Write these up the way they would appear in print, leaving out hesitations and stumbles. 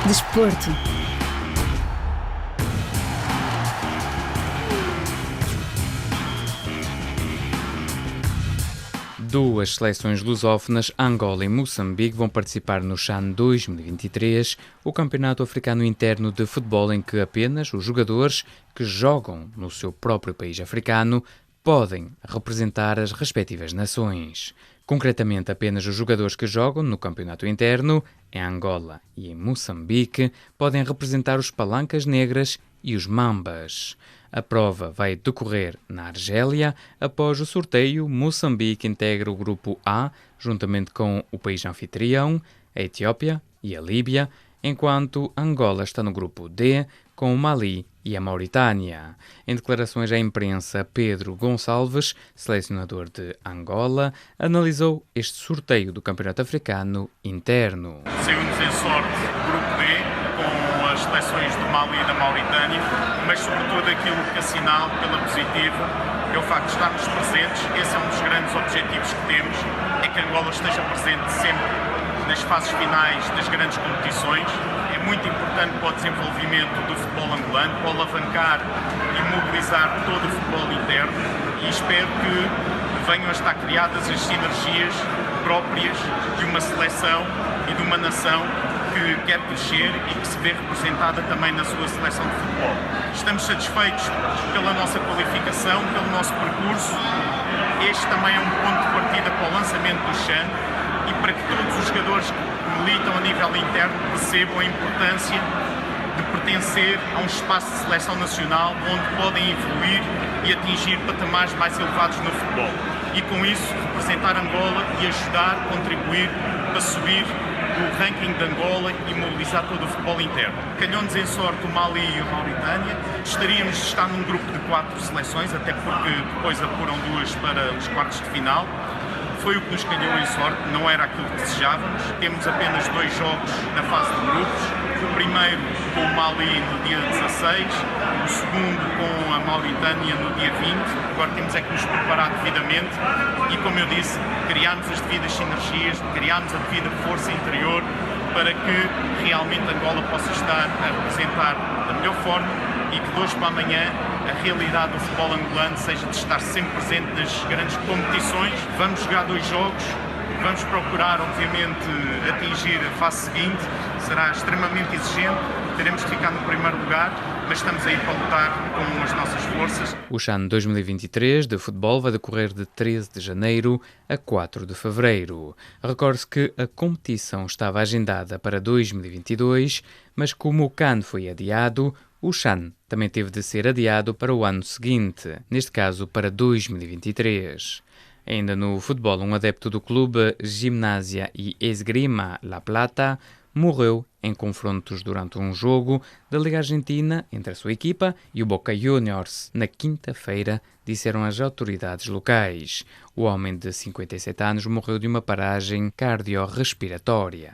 Desporto. Duas seleções lusófonas, Angola e Moçambique, vão participar no CHAN 2023, o campeonato africano interno de futebol em que apenas os jogadores que jogam no seu próprio país africano podem representar as respectivas nações. Concretamente, apenas os jogadores que jogam no campeonato interno, em Angola e em Moçambique, podem representar os palancas negras e os mambas. A prova vai decorrer na Argélia. Após o sorteio, Moçambique integra o grupo A, juntamente com o país anfitrião, a Etiópia e a Líbia, enquanto Angola está no grupo D, com o Mali e a Mauritânia. Em declarações à imprensa, Pedro Gonçalves, selecionador de Angola, analisou este sorteio do Campeonato Africano interno. Saiu-nos em sorte o grupo D, com as seleções do Mali e da Mauritânia, mas sobretudo aquilo que assinalo pela positiva é o facto de estarmos presentes. Esse é um dos grandes objetivos que temos, é que Angola esteja presente sempre nas fases finais das grandes competições. É muito importante para o desenvolvimento do futebol angolano, para alavancar e mobilizar todo o futebol interno, e espero que venham a estar criadas as sinergias próprias de uma seleção e de uma nação que quer crescer e que se vê representada também na sua seleção de futebol. Estamos satisfeitos pela nossa qualificação, pelo nosso percurso. Este também é um ponto de partida para o lançamento do CHAN e para que todos os jogadores que militam a nível interno percebam a importância de pertencer a um espaço de seleção nacional onde podem evoluir e atingir patamares mais elevados no futebol. E com isso representar Angola e ajudar, contribuir para subir o ranking de Angola e mobilizar todo o futebol interno. Calhou-nos em sorte o Mali e a Mauritânia. Gostaríamos de estar num grupo de 4 seleções, até porque depois apuram 2 para os quartos de final. Foi o que nos calhou em sorte, não era aquilo que desejávamos. Temos apenas 2 jogos na fase de grupos. O primeiro com o Mali no dia 16, o segundo com a Mauritânia no dia 20. Agora temos é que nos preparar devidamente e, como eu disse, criarmos as devidas sinergias, criarmos a devida força interior para que realmente Angola possa estar a representar da melhor forma e que de hoje para amanhã a realidade do futebol angolano seja de estar sempre presente nas grandes competições. Vamos jogar 2 jogos, vamos procurar, obviamente, atingir a fase seguinte. Será extremamente exigente, teremos que ficar no primeiro lugar, mas estamos aí para lutar com as nossas forças. O CHAN 2023 de futebol vai decorrer de 13 de janeiro a 4 de fevereiro. Recorde-se que a competição estava agendada para 2022, mas como o CAN foi adiado, o CHAN também teve de ser adiado para o ano seguinte, neste caso para 2023. Ainda no futebol, um adepto do clube Gimnasia e Esgrima La Plata morreu em confrontos durante um jogo da Liga Argentina entre a sua equipa e o Boca Juniors. Na quinta-feira, disseram as autoridades locais. O homem de 57 anos morreu de uma paragem cardiorrespiratória.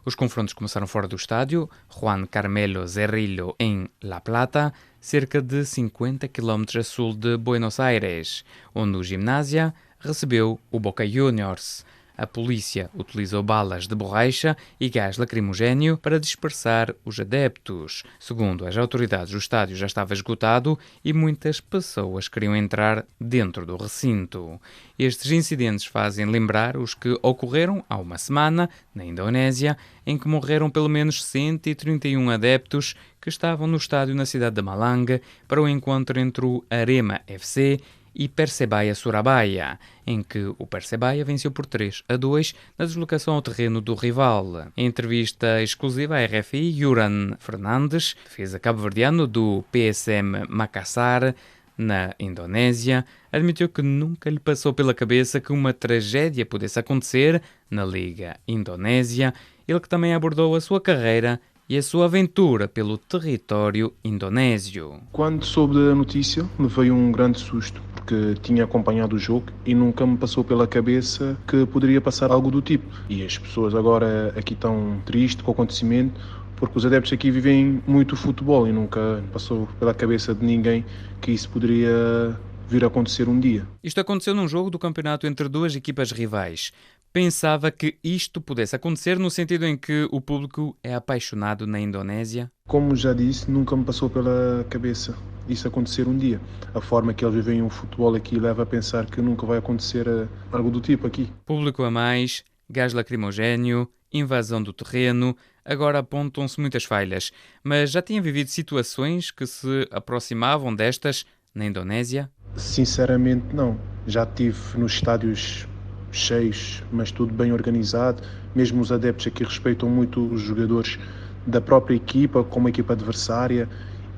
Os confrontos começaram fora do estádio Juan Carmelo Cerrillo, em La Plata, cerca de 50 km a sul de Buenos Aires, onde o Gimnasia recebeu o Boca Juniors. A polícia utilizou balas de borracha e gás lacrimogéneo para dispersar os adeptos. Segundo as autoridades, o estádio já estava esgotado e muitas pessoas queriam entrar dentro do recinto. Estes incidentes fazem lembrar os que ocorreram há uma semana, na Indonésia, em que morreram pelo menos 131 adeptos que estavam no estádio na cidade de Malang para o encontro entre o Arema FC e Persebaya Surabaya, em que o Persebaya venceu por 3-2 na deslocação ao terreno do rival. Em entrevista exclusiva à RFI, Juran Fernandes, defesa cabo-verdiano do PSM Makassar, na Indonésia, admitiu que nunca lhe passou pela cabeça que uma tragédia pudesse acontecer na Liga Indonésia. Ele que também abordou a sua carreira e a sua aventura pelo território indonésio. Quando soube da notícia, me veio um grande susto, porque tinha acompanhado o jogo e nunca me passou pela cabeça que poderia passar algo do tipo. E as pessoas agora aqui estão tristes com o acontecimento, porque os adeptos aqui vivem muito futebol e nunca passou pela cabeça de ninguém que isso poderia vir a acontecer um dia. Isto aconteceu num jogo do campeonato entre duas equipas rivais. pensava que isto pudesse acontecer no sentido em que o público é apaixonado na Indonésia? Como já disse, nunca me passou pela cabeça isso acontecer um dia. A forma que eles vivem o futebol aqui leva a pensar que nunca vai acontecer algo do tipo aqui. Público a mais, gás lacrimogéneo, invasão do terreno, agora apontam-se muitas falhas. Mas já tinha vivido situações que se aproximavam destas na Indonésia? Sinceramente, não. Já estive nos estádios cheios, mas tudo bem organizado. Mesmo os adeptos aqui respeitam muito os jogadores da própria equipa como a equipa adversária,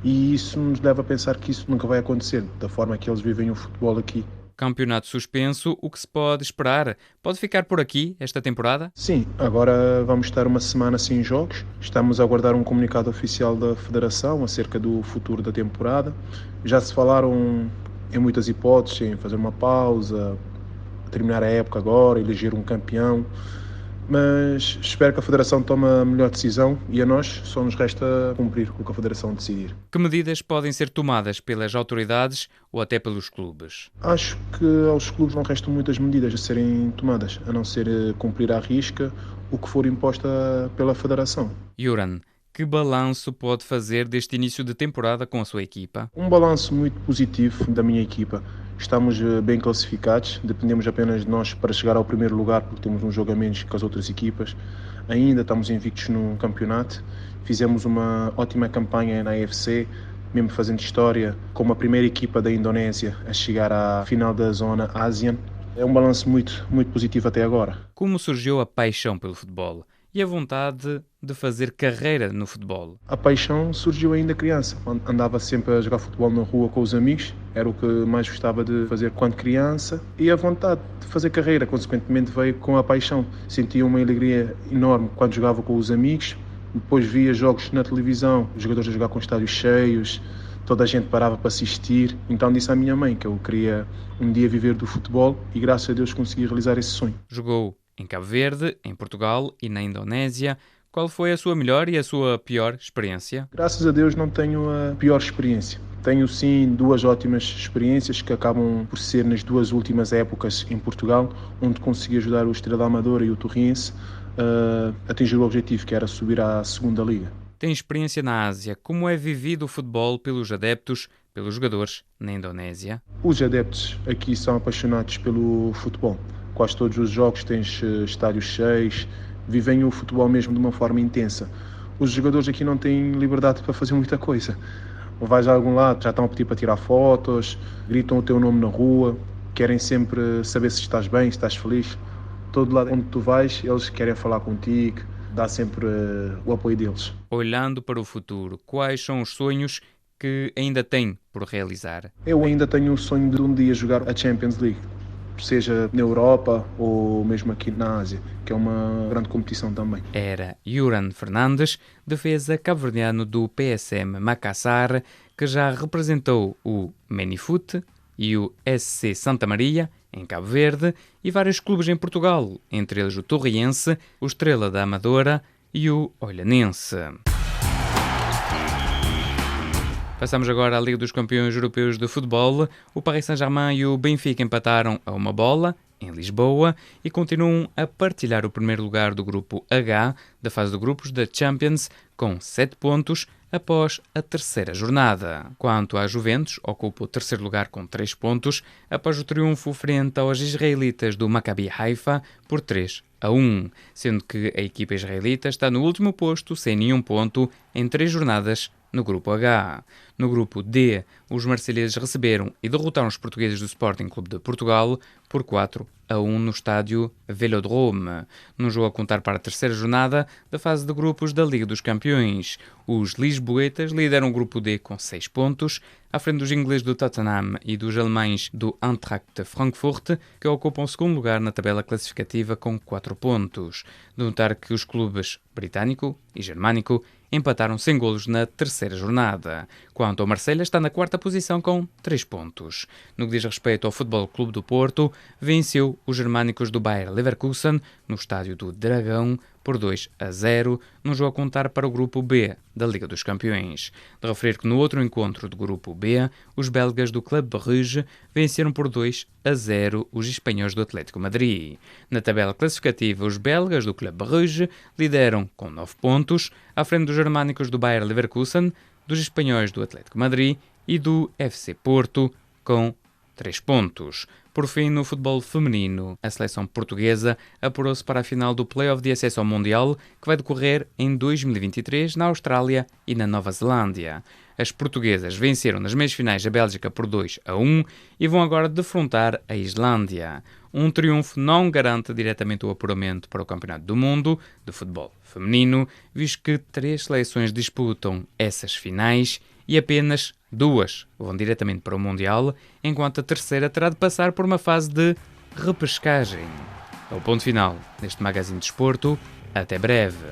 e isso nos leva a pensar que isso nunca vai acontecer, da forma que eles vivem o futebol aqui. Campeonato suspenso, o que se pode esperar? Pode ficar por aqui esta temporada? Sim, agora vamos estar uma semana sem jogos. Estamos a aguardar um comunicado oficial da Federação acerca do futuro da temporada. Já se falaram em muitas hipóteses, em fazer uma pausa, terminar a época agora, eleger um campeão. Mas espero que a Federação tome a melhor decisão e a nós só nos resta cumprir o que a Federação decidir. Que medidas podem ser tomadas pelas autoridades ou até pelos clubes? Acho que aos clubes não restam muitas medidas a serem tomadas, a não ser cumprir à risca o que for imposta pela Federação. Yuran, que balanço pode fazer deste início de temporada com a sua equipa? Um balanço muito positivo da minha equipa. Estamos bem classificados, dependemos apenas de nós para chegar ao primeiro lugar, porque temos um jogo a menos que as outras equipas. Ainda estamos invictos no campeonato. Fizemos uma ótima campanha na AFC, mesmo fazendo história, como a primeira equipa da Indonésia a chegar à final da zona ASEAN. É um balanço muito positivo até agora. Como surgiu a paixão pelo futebol e a vontade de fazer carreira no futebol? A paixão surgiu ainda criança. Andava sempre a jogar futebol na rua com os amigos, era o que mais gostava de fazer quando criança, e a vontade de fazer carreira, consequentemente, veio com a paixão. Sentia uma alegria enorme quando jogava com os amigos, depois via jogos na televisão, os jogadores a jogar com estádios cheios, toda a gente parava para assistir. Então disse à minha mãe que eu queria um dia viver do futebol e graças a Deus consegui realizar esse sonho. Jogou em Cabo Verde, em Portugal e na Indonésia. Qual foi a sua melhor e a sua pior experiência? Graças a Deus não tenho a pior experiência. Tenho sim 2 ótimas experiências que acabam por ser nas 2 últimas épocas em Portugal, onde consegui ajudar o Estrela Amadora e o Torriense a atingir o objetivo, que era subir à 2ª Liga. Tem experiência na Ásia. Como é vivido o futebol pelos adeptos, pelos jogadores na Indonésia? Os adeptos aqui são apaixonados pelo futebol. Quase todos os jogos têm estádios cheios, vivem o futebol mesmo de uma forma intensa. Os jogadores aqui não têm liberdade para fazer muita coisa. Ou vais a algum lado, já estão a pedir para tirar fotos, gritam o teu nome na rua, querem sempre saber se estás bem, se estás feliz. Todo lado onde tu vais, eles querem falar contigo, dá sempre o apoio deles. Olhando para o futuro, quais são os sonhos que ainda tem por realizar? Eu ainda tenho o sonho de um dia jogar a Champions League, seja na Europa ou mesmo aqui na Ásia, que é uma grande competição também. Era Yuran Fernandes, defesa cabo-verdiano do PSM Makassar, que já representou o Menifute e o SC Santa Maria, em Cabo Verde, e vários clubes em Portugal, entre eles o Torriense, o Estrela da Amadora e o Olhanense. Passamos agora à Liga dos Campeões Europeus de Futebol. O Paris Saint-Germain e o Benfica empataram a 1 em Lisboa e continuam a partilhar o primeiro lugar do grupo H da fase de grupos da Champions com 7 pontos após a 3ª jornada. Quanto à Juventus, ocupa o 3º lugar com 3 pontos após o triunfo frente aos israelitas do Maccabi Haifa por 3-1, sendo que a equipa israelita está no último posto sem nenhum ponto em 3 jornadas no grupo H. No grupo D, os marselheses receberam e derrotaram os portugueses do Sporting Clube de Portugal por 4-1 no estádio Velodrome, num jogo a contar para a 3ª jornada da fase de grupos da Liga dos Campeões. Os lisboetas lideram o grupo D com 6 pontos, à frente dos ingleses do Tottenham e dos alemães do Eintracht Frankfurt, que ocupam o 2º lugar na tabela classificativa com 4 pontos. De notar que os clubes britânico e germânico empataram sem golos na 3ª jornada. Quanto ao Marselha, está na 4ª posição com 3 pontos. No que diz respeito ao Futebol Clube do Porto, venceu os germânicos do Bayer Leverkusen no estádio do Dragão por 2-0, num jogo a contar para o Grupo B da Liga dos Campeões. De referir que no outro encontro do Grupo B, os belgas do Club Bruges venceram por 2-0 os espanhóis do Atlético Madrid. Na tabela classificativa, os belgas do Club Bruges lideram com 9 pontos, à frente dos germânicos do Bayer Leverkusen, dos espanhóis do Atlético Madrid e do FC Porto, com 3 pontos. Por fim, no futebol feminino, a seleção portuguesa apurou-se para a final do play-off de acesso ao Mundial, que vai decorrer em 2023 na Austrália e na Nova Zelândia. As portuguesas venceram nas meias finais a Bélgica por 2-1 e vão agora defrontar a Islândia. Um triunfo não garante diretamente o apuramento para o Campeonato do Mundo de futebol feminino, visto que 3 seleções disputam essas finais e apenas 2 vão diretamente para o Mundial, enquanto a terceira terá de passar por uma fase de repescagem. É o ponto final deste Magazine de Desporto. Até breve.